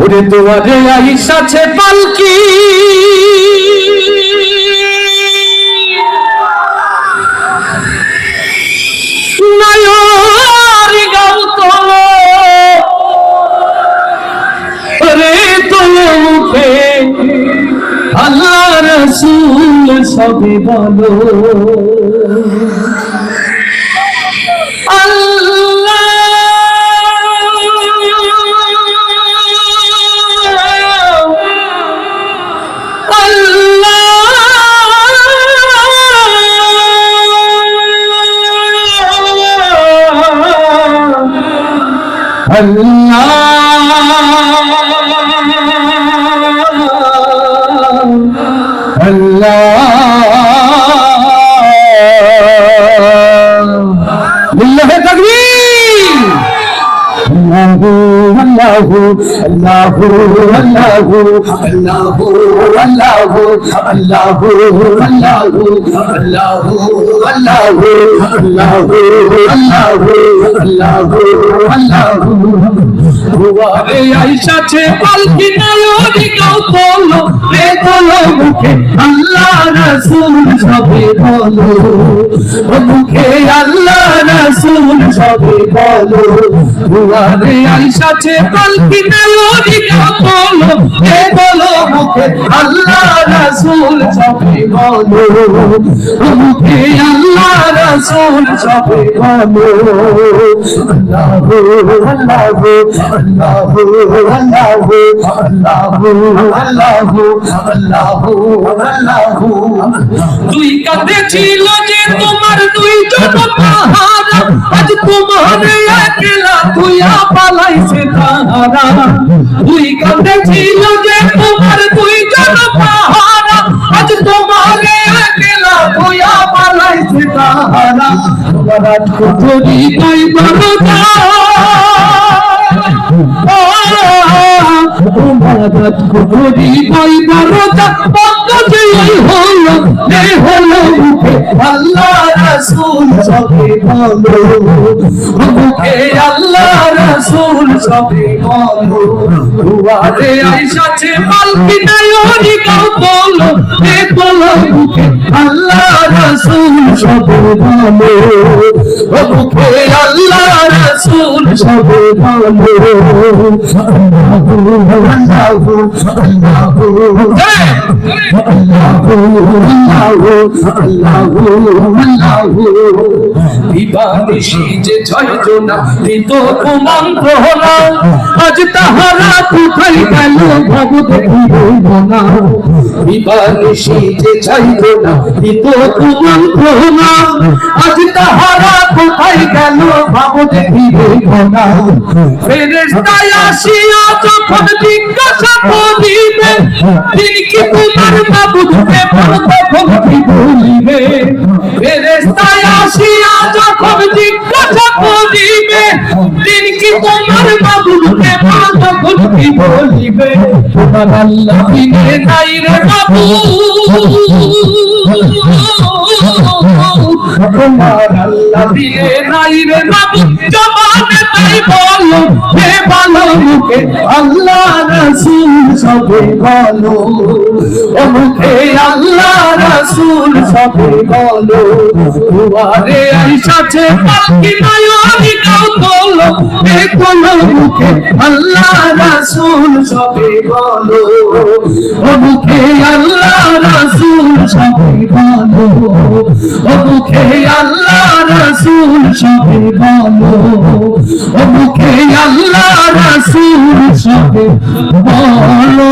ওরে দুয়ারে আইসাছে পালকি, নায়র গাও তোলো, ওরে তোলো মুখে আল্লাহ রাসূল সবে বলো লিল্লাহি তাকবীর। আল্লাহু আল্লাহু আল্লাহু আল্লাহু আল্লাহু আল্লাহু আল্লাহু আল্লাহু আল্লাহু আল্লাহু আল্লাহু আল্লাহু আল্লাহু দুয়ারে আইসাছে পালকি, নায়র গাও তোলো, রে তোলো মুখে আল্লাহ রাসূল সবে বলো, মুখে আল্লাহ রাসূল সবে বলো। দুয়ারে আইসাছে পালকি, নায়র গাও তোলো, রে তোলো মুখে আল্লাহ রাসূল সবে বলো, মুখে আল্লাহ রাসূল সবে বলো। আল্লাহু আল্লাহু আল্লাহু আল্লাহু আল্লাহু আল্লাহু আল্লাহু। দুই কাঁধে ছিল যে তোমার দুইজন পাহারা, আজ তোমার একলা তুইয়া পালাইছে তাহারা। দুই কাঁধে ছিল যে তোমার দুইজন পাহারা, আজ তোমার একলা তুইয়া পালাইছে তাহারা। রাত কুঠরি কই বড়দা, রাত কুঠরি কই বড়দা, পঙ্কজে হলো রে হলো মুখে আল্লাহ রাসূল সবে বলো, মুখে আল্লাহ রাসূল সবে বলো। দুয়ারে আইসাছে পালকি, নায়র গাও তোলো, রে তোলো মুখে আল্লাহ রাসূল সবে বলো, মুখে আল্লাহ রাসূল সবে বলো। আল্লাহু আল্লাহু আল্লাহু আল্লাহু। বিবানিশি যে ছয়জনা দিত কুমন্ত্রণা, আজ তাহারা কোথায় গেল ভাব দেখিব না। বিবানিশি যে ছয়জনা দিত কুমন্ত্রণা, আজ তাহারা কোথায় গেল ভাব দেখিব না। ফেরেশতায় আসিয়া যখন জিজ্ঞাসা করিবে, দিন কি তোমার মাবুদকে তখন কি বলিবে। ফেরেশতায় আসিয়া যখন জিজ্ঞাসা করিবে, দিন কি তোমার মাবুদকে তখন কি বলিবে। তোমার আল্লাহ বিনে নাই রে মাবুদ, তোমার আল্লাহ বিনে নাই রে মাবুদ, জবানে তাই বলো হে ভালো, মুখে আল্লাহ রাসূল সবে বলো, মুখে আল্লাহ রাসূল সবে বলো। দুয়ারে আইসাছে পালকি, নায়র গাও তোলো, রে তোলো মুখে আল্লাহ রাসূল সবে বলো, মুখে আল্লাহ রাসূল সবে বলো, মুখে আল্লাহ রাসূল সবে বলো, মুখে আল্লাহ রাসূল সবে বলো।